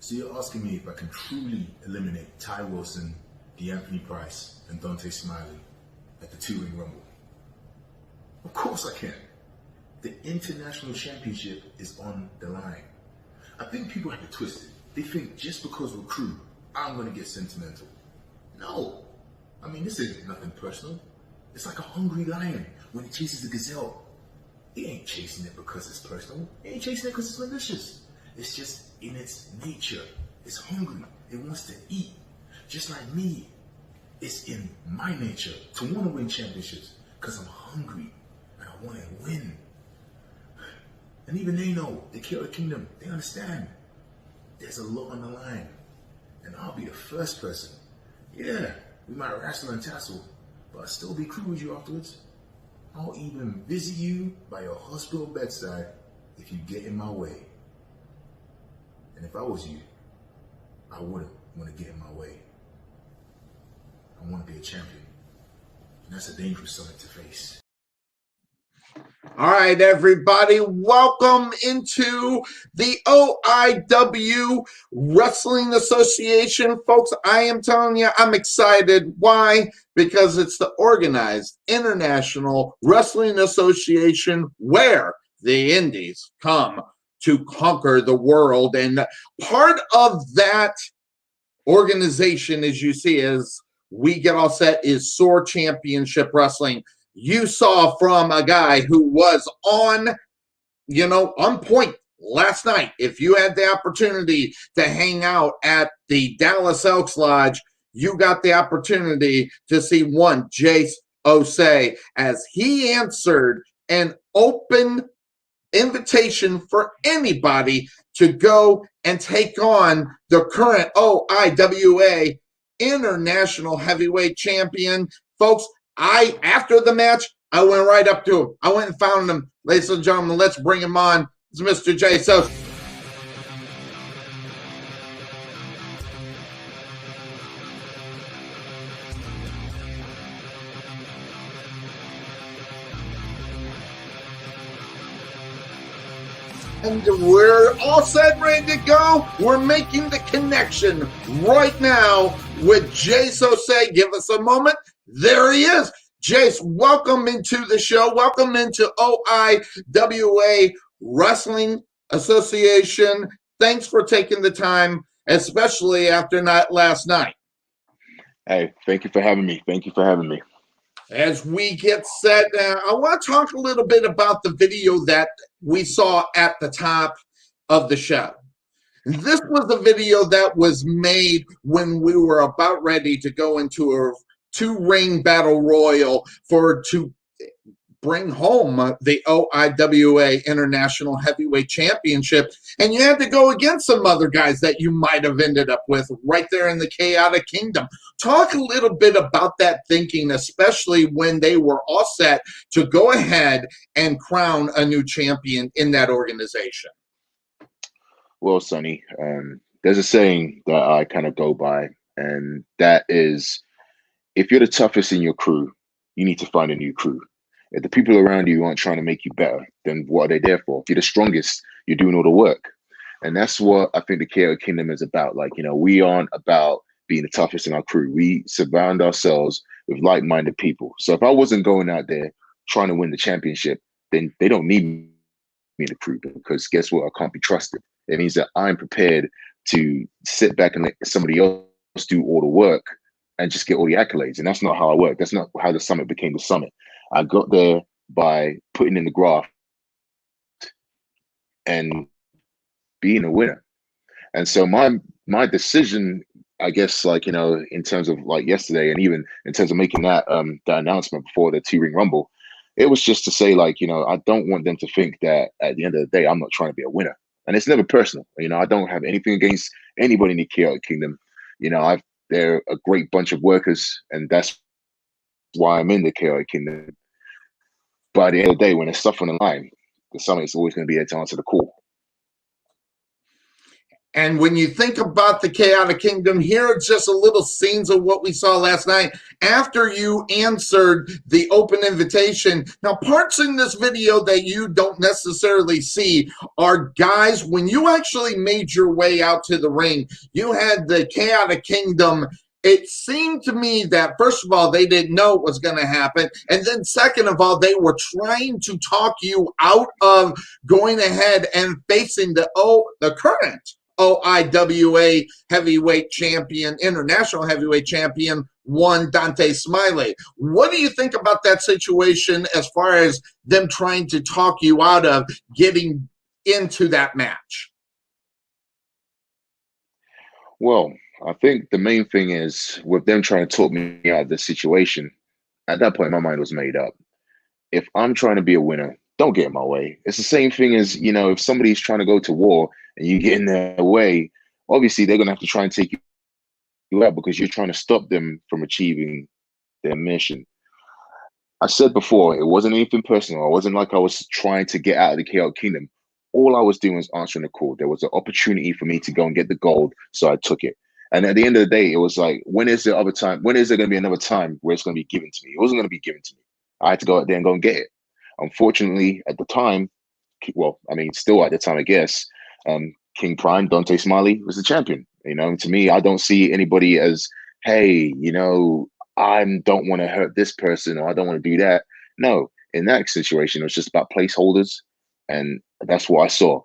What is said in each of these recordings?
So you're asking me if I can truly eliminate Ty Wilson, D'Anthony Price, and Dontae Smiley at the 2-ring Rumble? Of course I can. The international championship is on the line. I think people have it twisted. They think just because we're crew, I'm gonna get sentimental. No. I mean, this isn't nothing personal. It's like a hungry lion when it chases a gazelle. It ain't chasing it because it's personal. It ain't chasing it because it's malicious. It's just in its nature. It's hungry. It wants to eat. Just like me. It's in my nature to want to win championships because I'm hungry and I want to win. And even they know, the Chaotic Kingdom, they understand. There's a lot on the line. And I'll be the first person. Yeah, we might wrestle and tassel, but I'll still be crew with you afterwards. I'll even visit you by your hospital bedside if you get in my way. And if I was you, I wouldn't want to get in my way. I want to be a champion. And that's a dangerous something to face. All right, everybody, welcome into the OIW Wrestling Association. Folks, I am telling you, I'm excited. Why? Because it's the Organized International Wrestling Association where the indies come to conquer the world. And part of that organization, as you see, as we get all set, is SOAR Championship Wrestling. You saw from a guy who was on point last night. If you had the opportunity to hang out at the Dallas Elks Lodge, you got the opportunity to see one Jase Osei as he answered an open invitation for anybody to go and take on the current OIWA International Heavyweight Champion. Folks, after the match, I went right up to him. I went and found him. Ladies and gentlemen, let's bring him on. It's Mr. Jase Osei. And we're all set, ready to go. We're making the connection right now with Jase Osei. Give us a moment. There he is. Jase, welcome into the show. Welcome into OIWA Wrestling Association. Thanks for taking the time, especially after last night. Hey, thank you for having me. Thank you for having me. As we get set, I want to talk a little bit about the video that we saw at the top of the show. This was a video that was made when we were about ready to go into a 2-ring battle royal to bring home the OIWA International Heavyweight Championship. And you had to go against some other guys that you might have ended up with right there in the Chaotic Kingdom. Talk a little bit about that thinking, especially when they were all set to go ahead and crown a new champion in that organization. Well, Sonny, there's a saying that I kind of go by, and that is, if you're the toughest in your crew, you need to find a new crew. If the people around you aren't trying to make you better, then what are they there for? If you're the strongest, you're doing all the work. And that's what I think the Chaotic Kingdom is about. Like, we aren't about being the toughest in our crew. We surround ourselves with like-minded people. So if I wasn't going out there trying to win the championship, then they don't need me in the crew, because guess what? I can't be trusted. It means that I'm prepared to sit back and let somebody else do all the work and just get all the accolades. And that's not how I work. That's not how the summit became the summit. I got there by putting in the graft and being a winner. And so my decision, I guess, in terms of like yesterday, and even in terms of making that announcement before the 2-ring Rumble, it was just to say, like, I don't want them to think that at the end of the day, I'm not trying to be a winner. And it's never personal. I don't have anything against anybody in the Chaotic Kingdom. They're a great bunch of workers, and that's why I'm in the Chaotic Kingdom. But at the end of the day, when there's stuff on the line, the Summit's always going to be there to answer the call. And when you think about the Chaotic Kingdom, here are just a little scenes of what we saw last night after you answered the open invitation. Now, parts in this video that you don't necessarily see are guys, when you actually made your way out to the ring, you had the Chaotic Kingdom. It seemed to me that, first of all, they didn't know what was going to happen. And then second of all, they were trying to talk you out of going ahead and facing the current OIWA heavyweight champion, international heavyweight champion, one Dontae Smiley. What do you think about that situation as far as them trying to talk you out of getting into that match? Well, I think the main thing is with them trying to talk me out of the situation, at that point, my mind was made up. If I'm trying to be a winner, don't get in my way. It's the same thing as, if somebody's trying to go to war and you get in their way, obviously they're going to have to try and take you out because you're trying to stop them from achieving their mission. I said before, it wasn't anything personal. It wasn't like I was trying to get out of the Chaotic Kingdom. All I was doing was answering the call. There was an opportunity for me to go and get the gold, so I took it. And at the end of the day, it was like, when is there other time? When is there going to be another time where it's going to be given to me? It wasn't going to be given to me. I had to go out there and go and get it. Unfortunately, at the time, well, I mean, still at the time, I guess, King Prime, Dontae Smiley was the champion. To me, I don't see anybody as, hey, I don't want to hurt this person or I don't want to do that. No, in that situation, it was just about placeholders. And that's what I saw.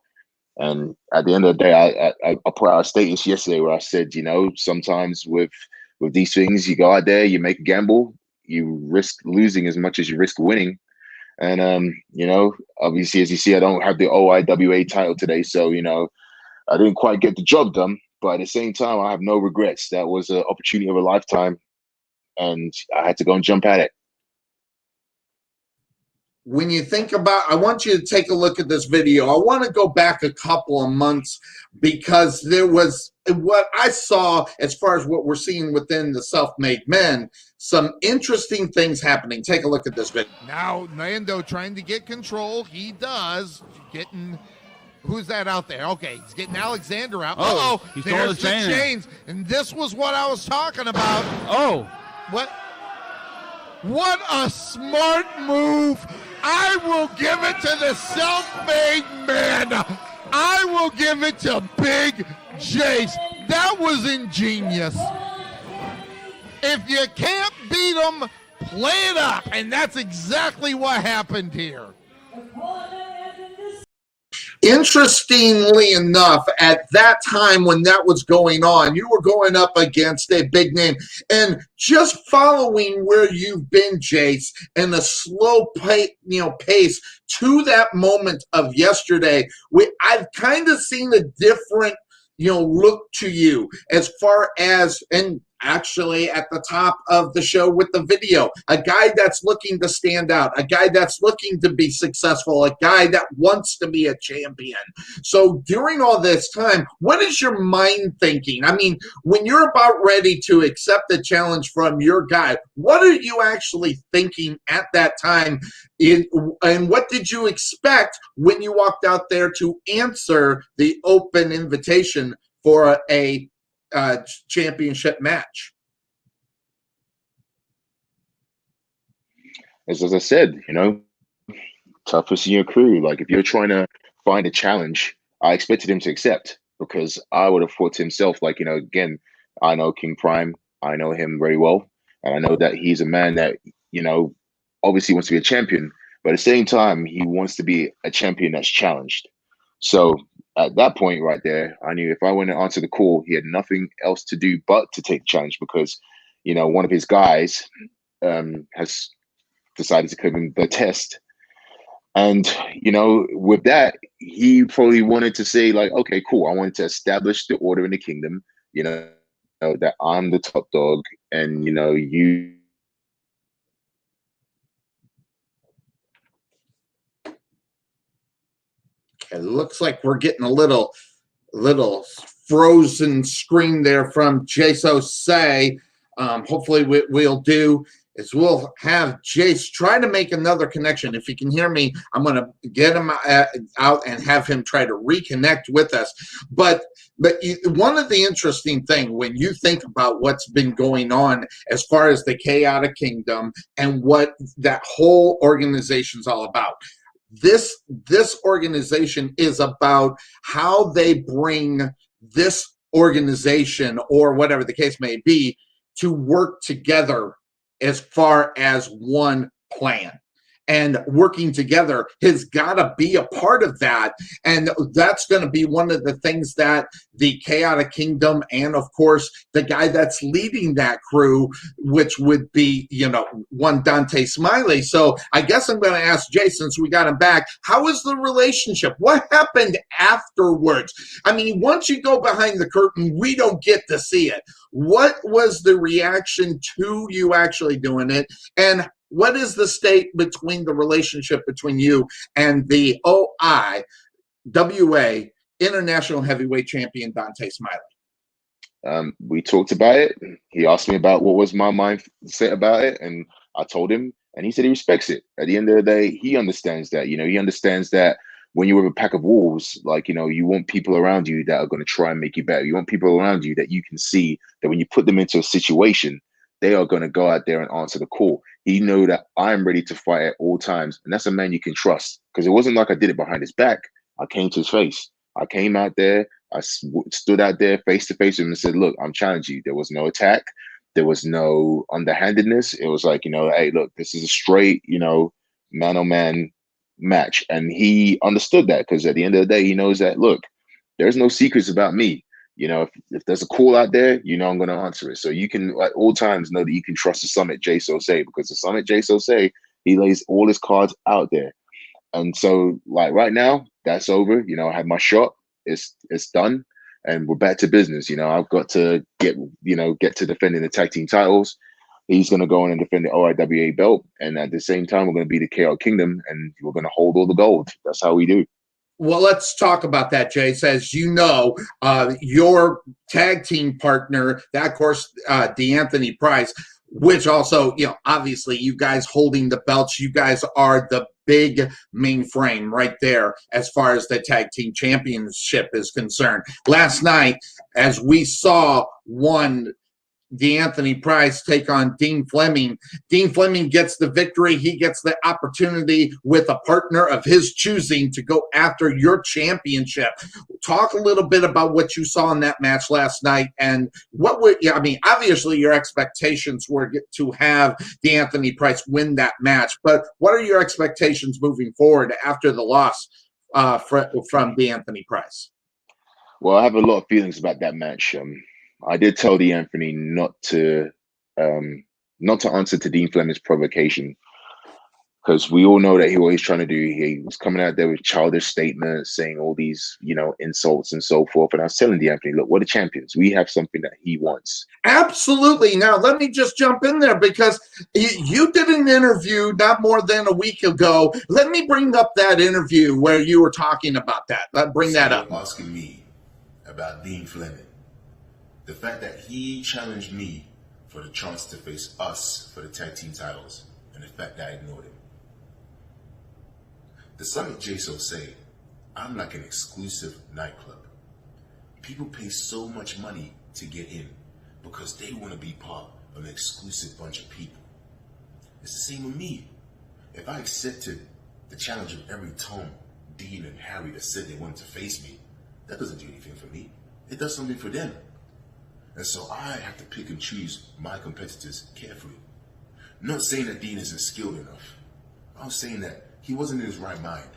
And at the end of the day, I put out a status yesterday where I said, sometimes with these things, you go out there, you make a gamble, you risk losing as much as you risk winning. And, obviously, as you see, I don't have the OIWA title today. So, I didn't quite get the job done. But at the same time, I have no regrets. That was an opportunity of a lifetime. And I had to go and jump at it. When you think about, I want you to take a look at this video. I want to go back a couple of months because there was what I saw as far as what we're seeing within the self-made men, some interesting things happening. Take a look at this video. Now, Nando trying to get control. He does. Getting, who's that out there? Okay, he's getting Alexander out. Oh, he's there's the chains. And this was what I was talking about. Oh. What a smart move. I will give it to the self-made man. I will give it to Big Jase. That was ingenious. If you can't beat them, play it up. And that's exactly what happened here. Interestingly enough, at that time when that was going on, you were going up against a big name. And just following where you've been, Jase, and a slow pace to that moment of yesterday, I've kind of seen a different look to you as far as, and actually at the top of the show with the video, a guy that's looking to stand out, a guy that's looking to be successful, a guy that wants to be a champion. So during all this time, what is your mind thinking? I mean, when you're about ready to accept the challenge from your guy, what are you actually thinking at that time? And what did you expect when you walked out there to answer the open invitation for a championship match? As I said, toughest in your crew. Like, if you're trying to find a challenge, I expected him to accept, because I would have thought to himself, like, again, I know King Prime, I know him very well, and I know that he's a man that, obviously wants to be a champion, but at the same time, he wants to be a champion that's challenged. So at that point right there, I knew if I went and answered the call, he had nothing else to do but to take the challenge, because, one of his guys has decided to come in the test. And, with that, he probably wanted to say, like, okay, cool, I wanted to establish the order in the kingdom, that I'm the top dog, and, you Okay, looks like we're getting a little frozen screen there from Jase Osei. Hopefully we'll do is we'll have Jase try to make another connection. If he can hear me, I'm going to get him out and have him try to reconnect with us. But one of the interesting things when you think about what's been going on as far as the Chaotic Kingdom and what that whole organization's all about, this organization is about how they bring this organization or whatever the case may be to work together as far as one plan. And working together has got to be a part of that. And that's going to be one of the things that the Chaotic Kingdom and, of course, the guy that's leading that crew, which would be, one Dontae Smiley. So I guess I'm going to ask Jase, since we got him back, how is the relationship? What happened afterwards? I mean, once you go behind the curtain, we don't get to see it. What was the reaction to you actually doing it? And what is the state between the relationship between you and the OIWA International Heavyweight Champion Dontae Smiley? We talked about it. He asked me about what was my mindset about it, and I told him, and he said he respects it. At the end of the day, he understands that. He understands that when you're with a pack of wolves, you want people around you that are going to try and make you better. You want people around you that you can see that when you put them into a situation, they are going to go out there and answer the call. He knew that I'm ready to fight at all times. And that's a man you can trust, because it wasn't like I did it behind his back. I came to his face. I came out there. I stood out there face to face with him and said, look, I'm challenging you. There was no attack. There was no underhandedness. It was like, hey, look, this is a straight, man-on-man match. And he understood that, because at the end of the day, he knows that, look, there's no secrets about me. If there's a call out there, I'm going to answer it. So you can at all times know that you can trust the Summit Jase Osei, because the Summit Jase Osei, he lays all his cards out there. And so right now, that's over. I had my shot. It's done. And we're back to business. I've got to get to defending the tag team titles. He's going to go on and defend the OIWA belt. And at the same time, we're going to be the Chaotic Kingdom, and we're going to hold all the gold. That's how we do. Well, let's talk about that, Jase. As you know, your tag team partner, that, of course, D'Anthony Price, which also, obviously you guys holding the belts, you guys are the big mainframe right there as far as the tag team championship is concerned. Last night, as we saw D'Anthony Price take on Dean Fleming. Dean Fleming gets the victory. He gets the opportunity with a partner of his choosing to go after your championship. Talk a little bit about what you saw in that match last night, and obviously your expectations were to have D'Anthony Price win that match, but what are your expectations moving forward after the loss from D'Anthony Price? Well, I have a lot of feelings about that match. I did tell D'Anthony not to answer to Dean Fleming's provocation, because we all know that what he's trying to do. He was coming out there with childish statements, saying all these, insults and so forth. And I was telling D'Anthony, look, we're the champions. We have something that he wants. Absolutely. Now, let me just jump in there, because you did an interview not more than a week ago. Let me bring up that interview where you were talking about that. Bring that up. Asking me about Dean Fleming. The fact that he challenged me for the chance to face us for the tag team titles, and the fact that I ignored him. The Summit Jase Osei, I'm like an exclusive nightclub. People pay so much money to get in because they want to be part of an exclusive bunch of people. It's the same with me. If I accepted the challenge of every Tom, Dean, and Harry that said they wanted to face me, that doesn't do anything for me. It does something for them. And so I have to pick and choose my competitors carefully. I'm not saying that Dean isn't skilled enough. I'm saying that he wasn't in his right mind.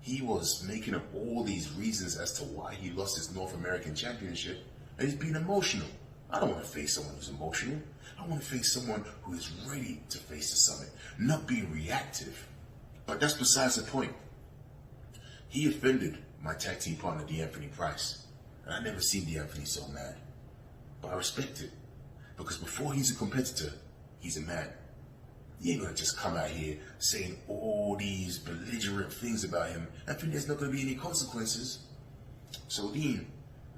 He was making up all these reasons as to why he lost his North American Championship, and he's being emotional. I don't want to face someone who's emotional. I want to face someone who is ready to face the Summit, not being reactive. But that's besides the point. He offended my tag team partner, D'Anthony Price, and I never seen D'Anthony so mad. But I respect it, because before he's a competitor, he's a man. You ain't gonna just come out here saying all these belligerent things about him and think there's not gonna be any consequences. So Dean,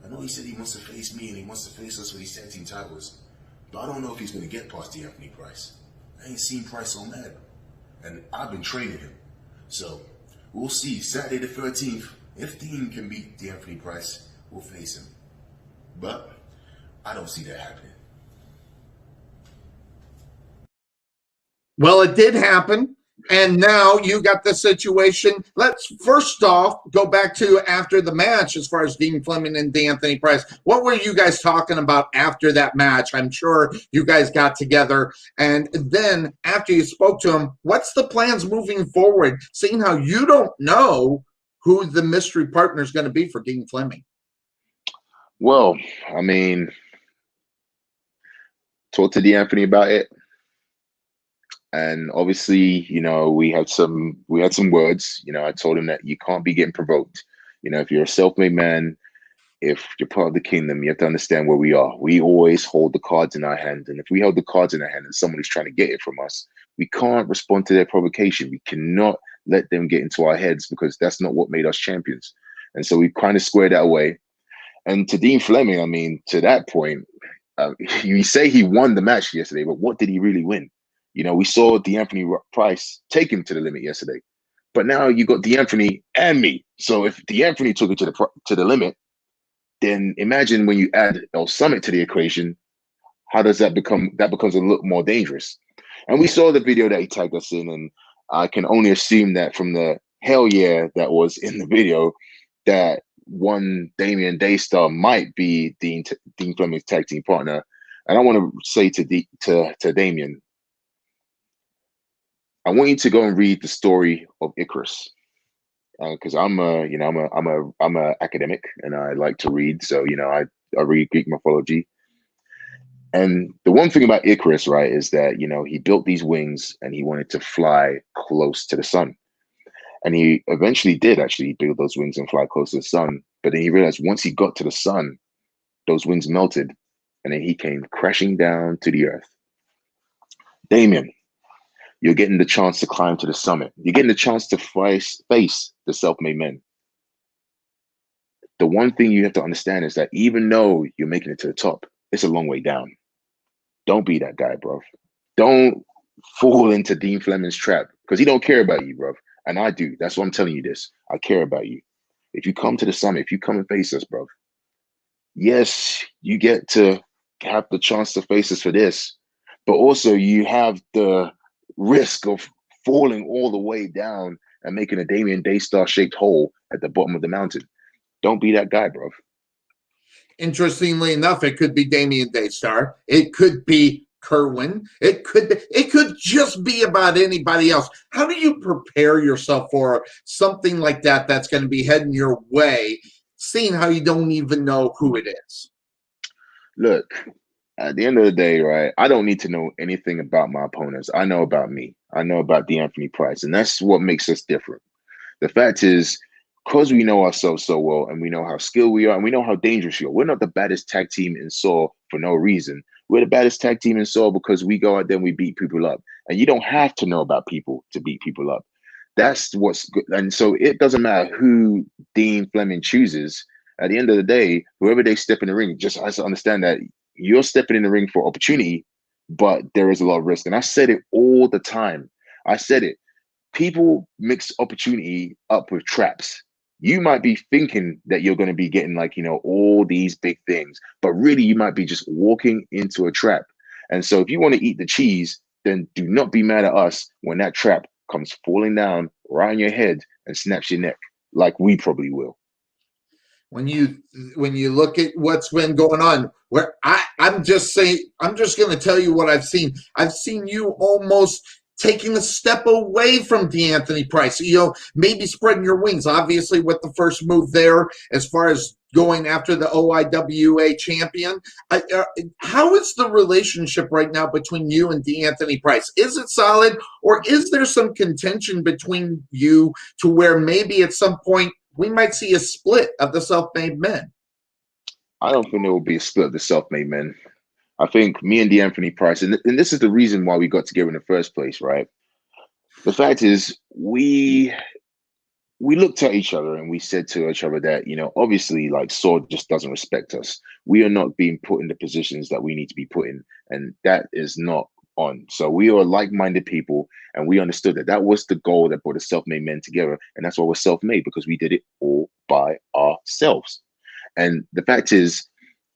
I know he said he wants to face me and he wants to face us for these tag team titles, but I don't know if he's gonna get past D'Anthony Price. I ain't seen Price so mad, and I've been training him. So we'll see Saturday the 13th. If Dean can beat D'Anthony Price, we'll face him. But I don't see that happening. Well, it did happen, and now you got the situation. Let's first off go back to after the match as far as Dean Fleming and D'Anthony Price. What were you guys talking about after that match? I'm sure you guys got together, and then after you spoke to him, what's the plans moving forward, seeing how you don't know who the mystery partner is going to be for Dean Fleming? Well, I mean, talk to D'Anthony about it. And obviously, you know, we had some words. You know, I told him that you can't be getting provoked. You know, if you're a self-made man, if you're part of the kingdom, you have to understand where we are. We always hold the cards in our hand. And if we hold the cards in our hand and somebody's trying to get it from us, we can't respond to their provocation. We cannot let them get into our heads, because that's not what made us champions. And so we kind of squared that away. And to Dean Fleming, I mean, to that point, you say he won the match yesterday, but what did he really win? You know, we saw D'Anthony Price take him to the limit yesterday, but now you got D'Anthony and me. So if D'Anthony took it to the limit, then imagine when you add El Summit to the equation, how does that become? That becomes a little more dangerous. And we saw the video that he tagged us in, and I can only assume that from the hell yeah that was in the video, that one Damien Daystar might be Dean Fleming's tag team partner. And I want to say to Damien, I want you to go and read the story of Icarus, because I'm a academic and I like to read. So you know, I read Greek mythology. And the one thing about Icarus, right, is that, you know, he built these wings and he wanted to fly close to the sun. And he eventually did actually build those wings and fly close to the sun. But then he realized once he got to the sun, those wings melted and then he came crashing down to the earth. Damien, you're getting the chance to climb to the summit. You're getting the chance to face the self-made men. The one thing you have to understand is that even though you're making it to the top, it's a long way down. Don't be that guy, bro. Don't fall into Dean Fleming's trap, because he don't care about you, bro. And I do. That's why I'm telling you this. I care about you. If you come to the summit, if you come and face us, bro, yes, you get to have the chance to face us for this, but also you have the risk of falling all the way down and making a Damien Daystar shaped hole at the bottom of the mountain. Don't be that guy, bro. Interestingly enough, it could be Damien Daystar. It could be Kerwin. It could just be about anybody else. How do you prepare yourself for something like that that's going to be heading your way, seeing how you don't even know who it is? Look, at the end of the day, right, I don't need to know anything about my opponents. I know about me. I know about D'Anthony Price, and that's what makes us different. The fact is, because we know ourselves so well and we know how skilled we are and we know how dangerous we are, we're not the baddest tag team in Saw for no reason. We're the baddest tag team in Saw because we go out there and we beat people up. And you don't have to know about people to beat people up. That's what's good. And so it doesn't matter who Dean Fleming chooses. At the end of the day, whoever they step in the ring, just has to understand that you're stepping in the ring for opportunity, but there is a lot of risk. And I said it all the time. I said it. People mix opportunity up with traps. You might be thinking that you're going to be getting, like, you know, all these big things, but really you might be just walking into a trap. And so if you want to eat the cheese, then do not be mad at us when that trap comes falling down right on your head and snaps your neck, like we probably will. When you look at what's been going on, where I'm just going to tell you what I've seen. I've seen you almost taking a step away from D'Anthony Price, you know, maybe spreading your wings, obviously with the first move there, as far as going after the OIWA champion. How is the relationship right now between you and D'Anthony Price? Is it solid, or is there some contention between you to where maybe at some point we might see a split of the self-made men? I don't think there will be a split of the self-made men. I think me and D'Anthony Price, and this is the reason why we got together in the first place, right? The fact is, we looked at each other and we said to each other that, obviously, like, Sword just doesn't respect us. We are not being put in the positions that we need to be put in, and that is not on. So we are like-minded people, and we understood that that was the goal that brought the self-made men together, and that's why we're self-made, because we did it all by ourselves. And the fact is,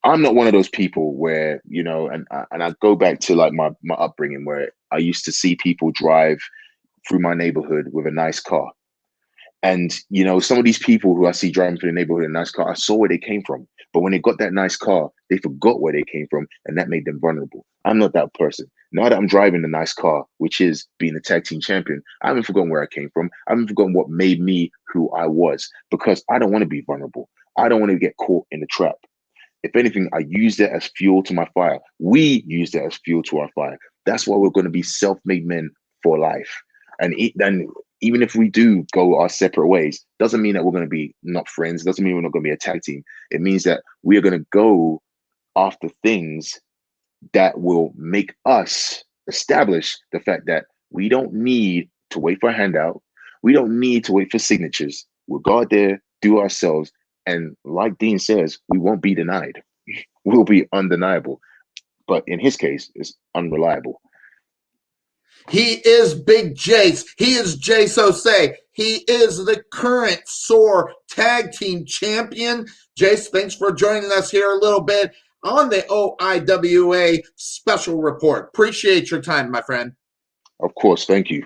I'm not one of those people where, and I go back to like my upbringing, where I used to see people drive through my neighborhood with a nice car. And, some of these people who I see driving through the neighborhood in a nice car, I saw where they came from. But when they got that nice car, they forgot where they came from, and that made them vulnerable. I'm not that person. Now that I'm driving a nice car, which is being a tag team champion, I haven't forgotten where I came from. I haven't forgotten what made me who I was, because I don't want to be vulnerable. I don't want to get caught in the trap. If anything, I use that as fuel to my fire. We use that as fuel to our fire. That's why we're going to be self-made men for life. And then even if we do go our separate ways, doesn't mean that we're going to be not friends. Doesn't mean we're not going to be a tag team. It means that we are going to go after things that will make us establish the fact that we don't need to wait for a handout. We don't need to wait for signatures. We'll go out there, do ourselves. And like Dean says, we won't be denied. We'll be undeniable. But in his case, it's unreliable. He is Big Jase. He is Jase Osei. He is the current SOAR Tag Team Champion. Jase, thanks for joining us here a little bit on the OIWA Special Report. Appreciate your time, my friend. Of course. Thank you.